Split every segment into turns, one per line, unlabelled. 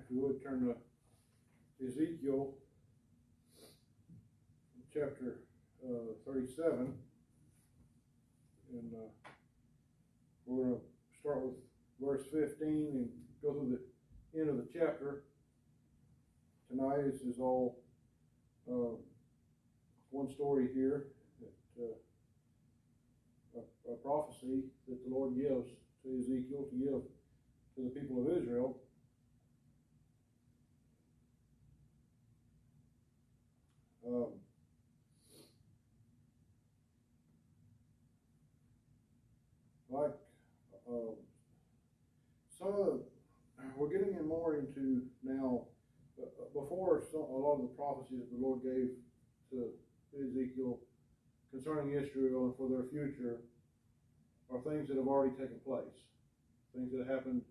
if we would turn to Ezekiel chapter 37, and we're going to start with verse 15 and go through the end of the chapter. Tonight this is all one story here, a prophecy that the Lord gives to Ezekiel to give to the people of Israel. We're getting in more into now. Before, a lot of the prophecies that the Lord gave to Ezekiel concerning Israel and for their future are things that have already taken place, things that happened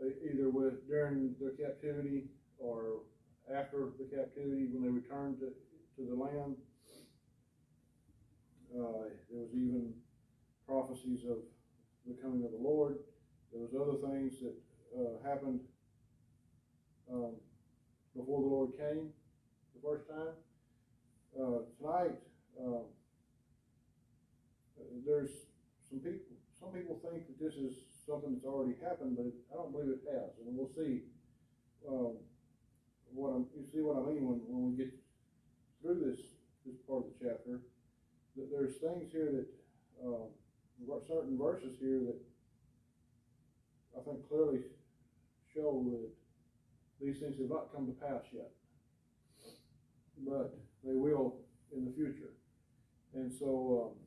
either during their captivity or after the captivity when they returned to the land. There was even prophecies of the coming of the Lord. There was other things that happened before the Lord came the first time. Tonight, there's some people think that this is something that's already happened, but I don't believe it has, and we'll see. You see what I mean when we get through this part of the chapter. That there's things here that certain verses here that I think clearly show that these things have not come to pass yet, but they will in the future. And so,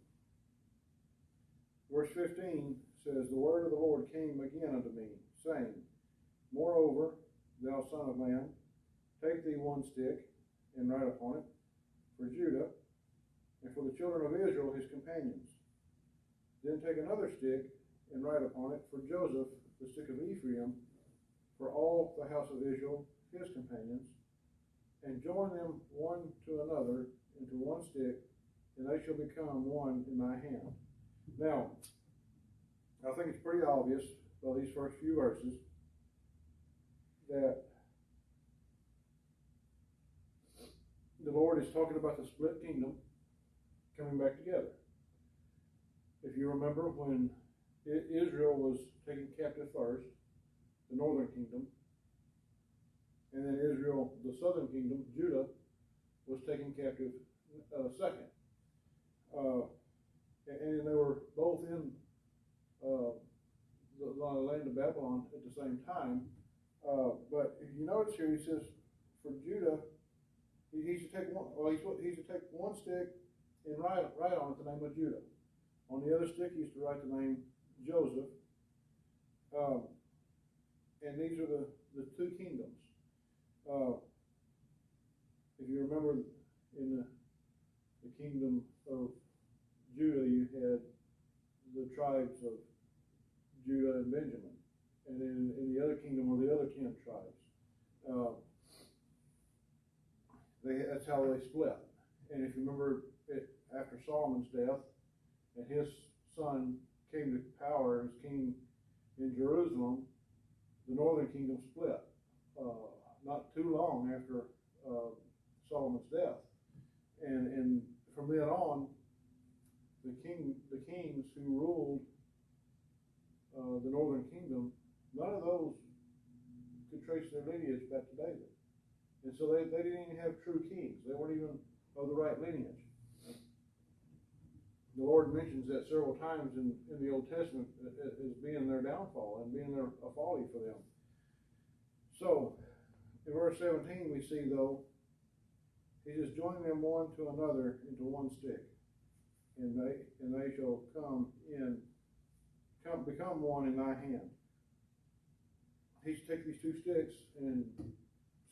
verse 15 says, "The word of the Lord came again unto me, saying, Moreover, thou son of man, take thee one stick, and write upon it, for Judah, and for the children of Israel his companions. Then take another stick, and write upon it, for Joseph, the stick of Ephraim, for all the house of Israel his companions, and join them one to another into one stick, and they shall become one in thy hand." Now, I think it's pretty obvious by these first few verses that the Lord is talking about the split kingdom coming back together. If you remember, when Israel was taken captive first, the northern kingdom, and then Israel, the southern kingdom, Judah, was taken captive second. And they were both in the land of Babylon at the same time. But if you notice here, he says, for Judah, he's to take one stick and write on it the name of Judah. On the other stick, he's to write the name Joseph. And these are the two kingdoms. If you remember, in the kingdom of Judah, you had the tribes of Judah and Benjamin. And then in the other kingdom were the other 10 tribes. That's how they split. And if you remember, after Solomon's death, and his son came to power as king in Jerusalem, the northern kingdom split. Not too long after Solomon's death. And from then on, the kings who ruled the northern kingdom, none of those could trace their lineage back to David. And so they didn't even have true kings. They weren't even of the right lineage. The Lord mentions that several times in the Old Testament as being their downfall and being a folly for them. So, in verse 17 we see, though, he says, join them one to another into one stick, and they shall become one in thy hand. He's to take these two sticks and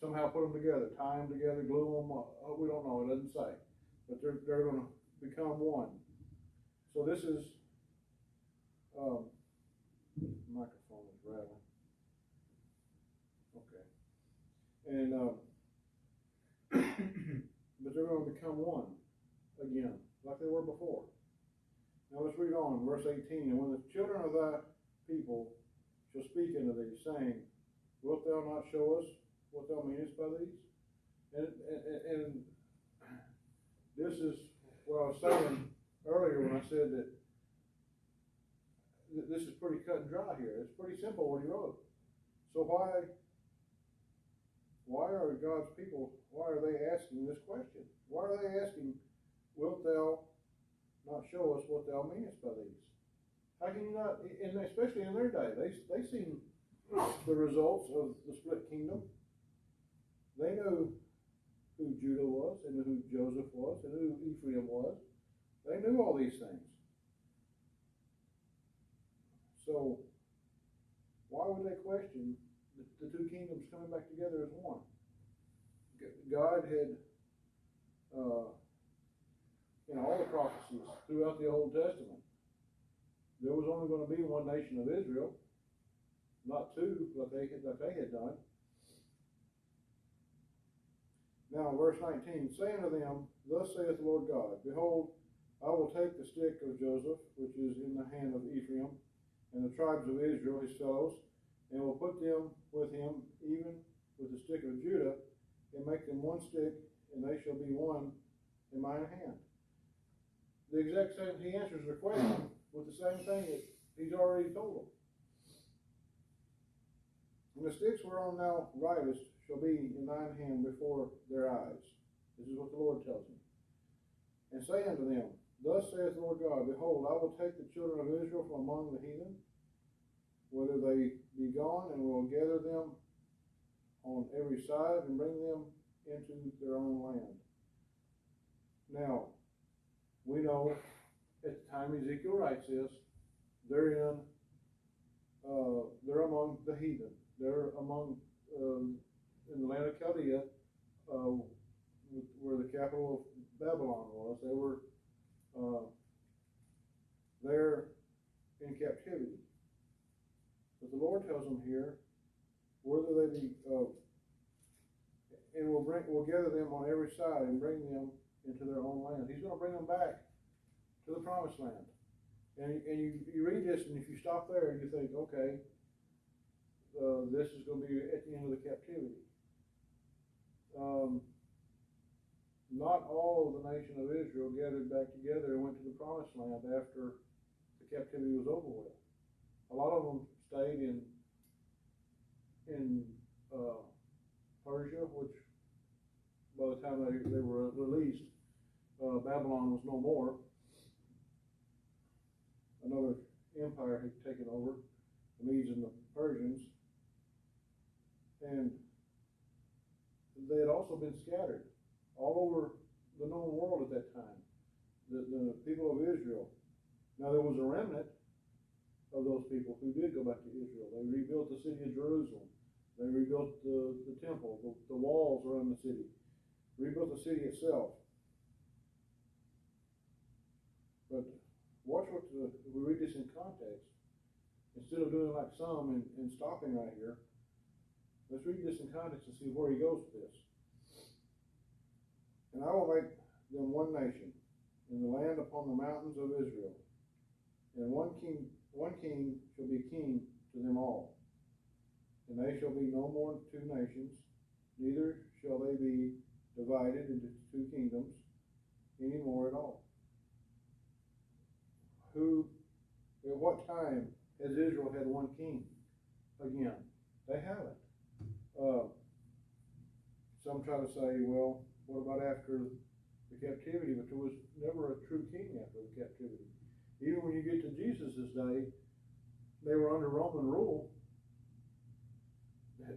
somehow put them together, tie them together, glue them up. We don't know, it doesn't say. But they're going to become one. So this is, microphone is rattling. Okay. And, but they're going to become one again, like they were before. Now let's read on, verse 18. And when the children of thy people shall speak unto thee, saying, wilt thou not show us what thou meanest by these? And this is what I was saying earlier when I said that this is pretty cut and dry here. It's pretty simple what he wrote. So why are God's people, why are they asking this question? Why are they asking, wilt thou not show us what thou meanest by these? How can you not, and especially in their day, they seen the results of the split kingdom. They knew who Judah was, and who Joseph was, and who Ephraim was. They knew all these things. So why would they question the two kingdoms coming back together as one? God had, in all the prophecies throughout the Old Testament, there was only going to be one nation of Israel, not two like they had done. Now, verse 19, say unto them, thus saith the Lord God, behold, I will take the stick of Joseph, which is in the hand of Ephraim, and the tribes of Israel, his fellows, and will put them with him, even with the stick of Judah, and make them one stick, and they shall be one in mine hand. The exact same, he answers their question with the same thing that he's already told them. And the sticks whereon thou ridest shall be in thine hand before their eyes. This is what the Lord tells him. And say unto them, thus saith the Lord God, behold, I will take the children of Israel from among the heathen, whether they be gone, and will gather them on every side, and bring them into their own land. Now, we know at the time Ezekiel writes this, they're among the heathen. They're among in the land of Chaldea, where the capital of Babylon was. They were there in captivity. But the Lord tells them here, whether they be, and will gather them on every side and bring them into their own land. He's going to bring them back to the promised land. And you read this, and if you stop there, you think, okay, this is going to be at the end of the captivity. Not all of the nation of Israel gathered back together and went to the promised land after the captivity was over with. A lot of them stayed in Persia, which by the time they were released, Babylon was no more. Another empire had taken over, the Medes and the Persians, and they had also been scattered all over the known world at that time, the people of Israel. Now there was a remnant of those people who did go back to Israel. They rebuilt the city of Jerusalem. They rebuilt the temple, the walls around the city, rebuilt the city itself. But watch what we read this in context. Instead of doing like some and stopping right here, let's read this in context and see where he goes with this. And I will make them one nation in the land upon the mountains of Israel, and one king shall be king to them all. And they shall be no more two nations, neither shall they be divided into two kingdoms any more at all. At what time has Israel had one king again? They haven't. Some try to say, well, what about after the captivity? But there was never a true king after the captivity. Even when you get to Jesus' day, they were under Roman rule.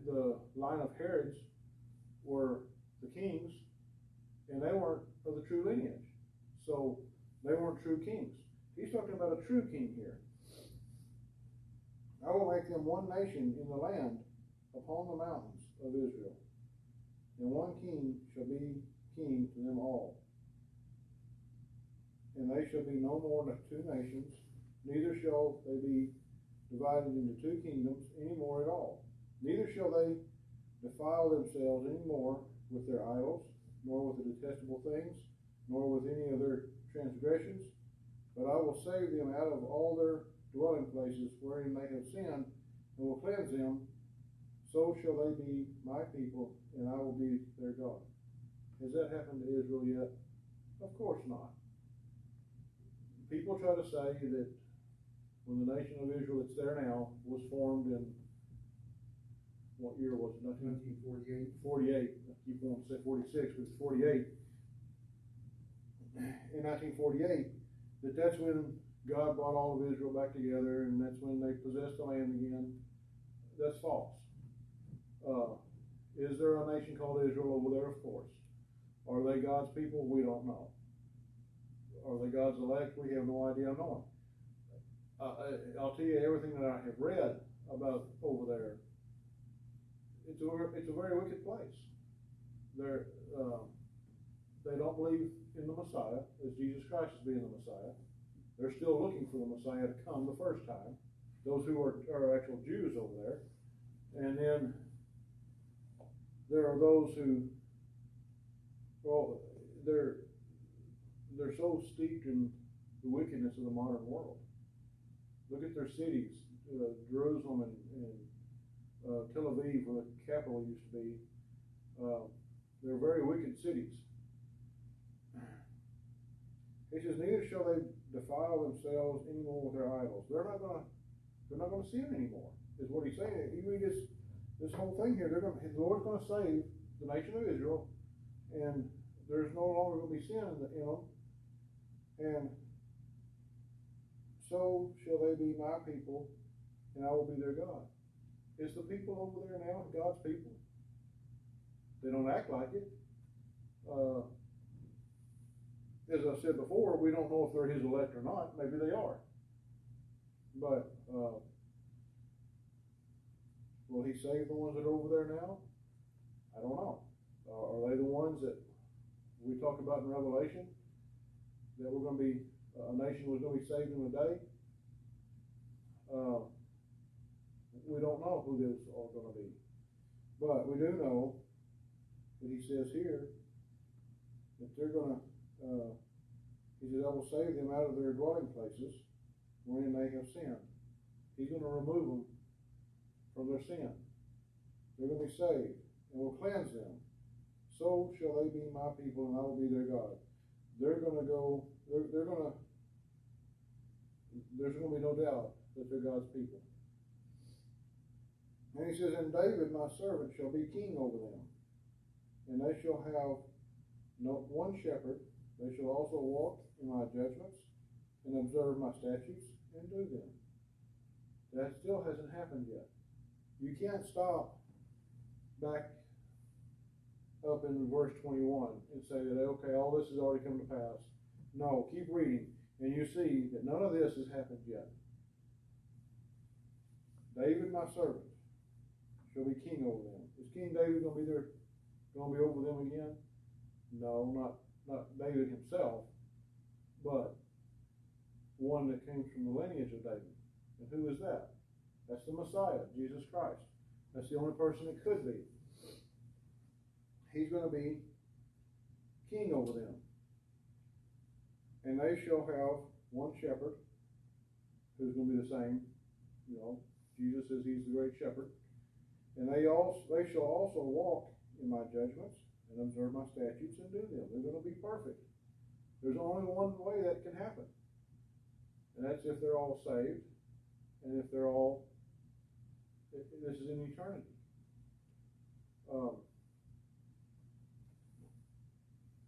The line of Herods were the kings, and they weren't of the true lineage. So they weren't true kings. He's talking about a true king here. I will make them one nation in the land upon the mountains of Israel, and one king shall be king to them all. And they shall be no more than two nations, neither shall they be divided into two kingdoms any more at all. Neither shall they defile themselves any more with their idols, nor with the detestable things, nor with any of their transgressions. But I will save them out of all their dwelling places wherein they have sinned, and will cleanse them, so shall they be my people, and I will be their God. Has that happened to Israel yet? Of course not. People try to say that when the nation of Israel that's there now was formed in, what year was it?
1948.
48. I keep wanting to say 46, but it's 48. In 1948, that's when God brought all of Israel back together, and that's when they possessed the land again. That's false. Is there a nation called Israel over there? Of course. Are they God's people? We don't know. Are they God's elect? We have no idea knowing. I'll tell you everything that I have read about over there. It's a very wicked place. They don't believe in the Messiah as Jesus Christ as being the Messiah. They're still looking for the Messiah to come the first time. Those who are actual Jews over there. And then there are those who, well, they're so steeped in the wickedness of the modern world. Look at their cities, Jerusalem and Tel Aviv, where the capital used to be. They're very wicked cities. He says, neither shall they defile themselves anymore with their idols. They're not going to sin anymore, is what he's saying. You read this whole thing here. The Lord's going to save the nation of Israel, and there's no longer going to be sin in them. And so shall they be my people, and I will be their God. Is the people over there now God's people? They don't act like it. As I said before, we don't know if they're his elect or not. Maybe they are. But will he save the ones that are over there now? I don't know. Are they the ones that we talk about in Revelation? That we're going to be, a nation was going to be saved in a day? We don't know who those are going to be. But we do know that he says here that they're going to, he says, I will save them out of their dwelling places wherein they have sinned. He's going to remove them from their sin. They're going to be saved and will cleanse them. So shall they be my people, and I will be their God. They're going to go, there's going to be no doubt that they're God's people. And he says, and David, my servant, shall be king over them. And they shall have no one shepherd. They shall also walk in my judgments and observe my statutes and do them. That still hasn't happened yet. You can't stop back up in verse 21 and say that, okay, all this has already come to pass. No, keep reading, and you see that none of this has happened yet. David, my servant, shall be king over them. Is King David going to be over them again? No, not David himself, but one that came from the lineage of David. And who is that? That's the Messiah, Jesus Christ. That's the only person it could be. He's going to be king over them. And they shall have one shepherd who's going to be the same. You know, Jesus says he's the great shepherd. And they shall also walk in my judgments and observe my statutes and do them. They're going to be perfect. There's only one way that can happen. And that's if they're all saved. And if they're all, this is in eternity.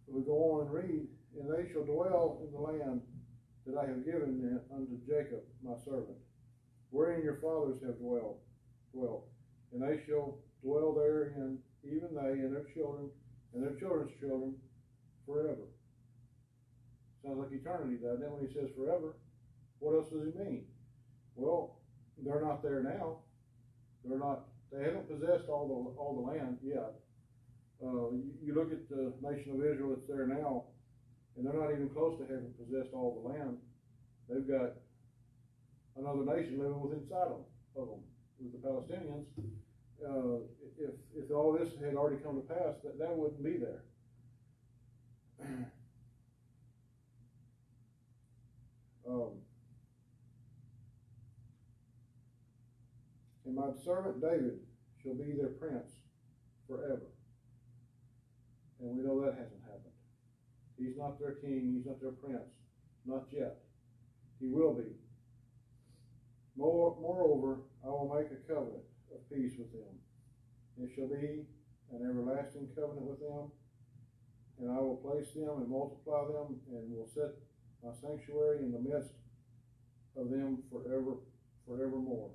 We go on and read, and they shall dwell in the land that I have given unto Jacob, my servant, wherein your fathers have dwelt. And they shall dwell therein, even they and their children and their children's children, forever. Sounds like eternity, doesn't it? When he says forever, what else does he mean? Well, they're not there now. They haven't possessed all the land yet. You look at the nation of Israel that's there now, and they're not even close to having possessed all the land. They've got another nation living within inside of them, with the Palestinians. If all this had already come to pass, that wouldn't be there. And my servant David shall be their prince forever. And we know that hasn't happened. He's not their king, he's not their prince. Not yet. He will be. Moreover, I will make a covenant of peace with them. It shall be an everlasting covenant with them, and I will place them and multiply them, and will set my sanctuary in the midst of them forevermore.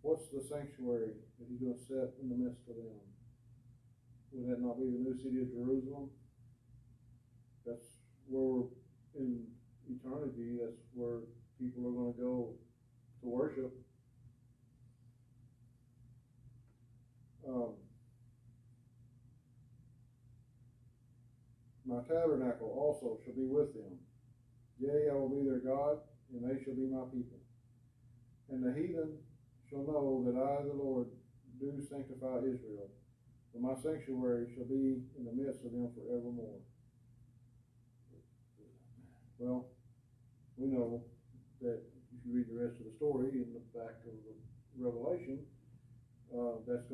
What's the sanctuary that he's going to set in the midst of them? Would that not be the new city of Jerusalem? That's where we're in eternity. That's where people are going to go to worship. My tabernacle also shall be with them. Yea, I will be their God, and they shall be my people. And the heathen shall know that I, the Lord, do sanctify Israel. For my sanctuary shall be in the midst of them forevermore. Well, we know that if you read the rest of the story in the back of the Revelation, that's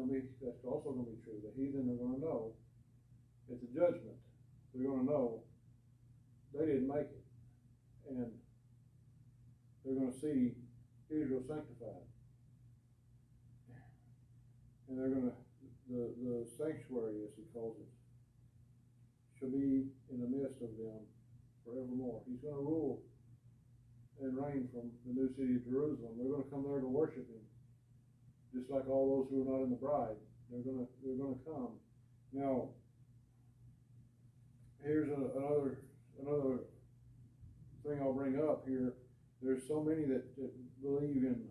also going to be true. The heathen are going to know at the judgment. They're going to know they didn't make it, and they're going to see Israel sanctified, and they're going to the sanctuary, as he calls it, shall be in the midst of them forevermore. He's going to rule and reign from the new city of Jerusalem. They're going to come there to worship him, just like all those who are not in the bride. They're going to come. Now, here's another thing I'll bring up here. There's so many that believe in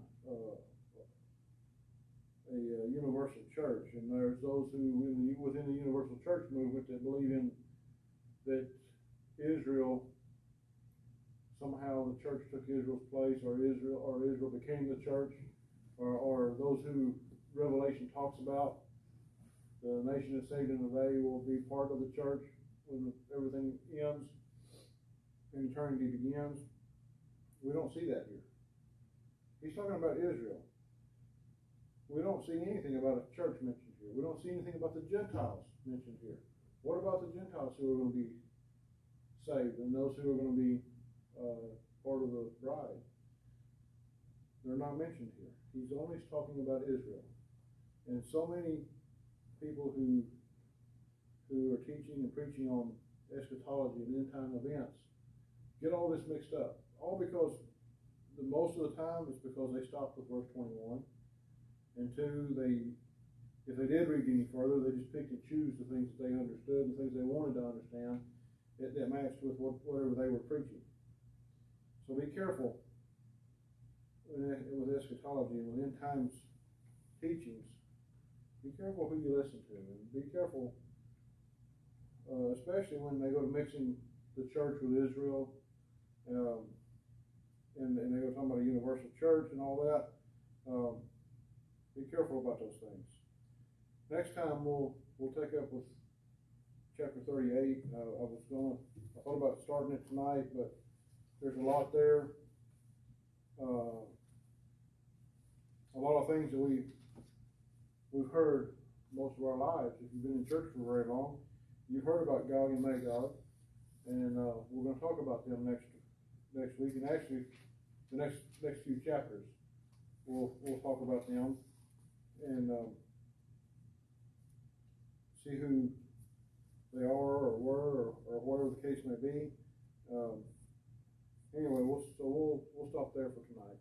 a universal church, and there's those who within the universal church movement that believe in that Israel, somehow the church took Israel's place, or Israel became the church, or those who Revelation talks about, the nation that's saved in the day will be part of the church when everything ends and eternity begins. We don't see that here. He's talking about Israel. We don't see anything about a church mentioned here. We don't see anything about the Gentiles mentioned here. What about the Gentiles who are going to be saved and those who are going to be part of the bride? They're not mentioned here. He's only talking about Israel. And so many people who are teaching and preaching on eschatology and end time events get all this mixed up. All because most of the time it's because they stopped with verse 21. And two, if they did read any further, they just picked and choose the things that they understood and things they wanted to understand that matched with whatever they were preaching. So be careful with eschatology and with end times teachings. Be careful who you listen to, and be careful, especially when they go to mixing the church with Israel, and they go talking about a universal church and all that. Be careful about those things. Next time we'll take up with chapter 38. I thought about starting it tonight, but there's a lot there. A lot of things that we've heard most of our lives. If you've been in church for very long, you've heard about Gog and Magog, and we're going to talk about them next week, and actually the next few chapters we'll talk about them and see who they are or were or whatever the case may be. Anyway, we'll stop there for tonight.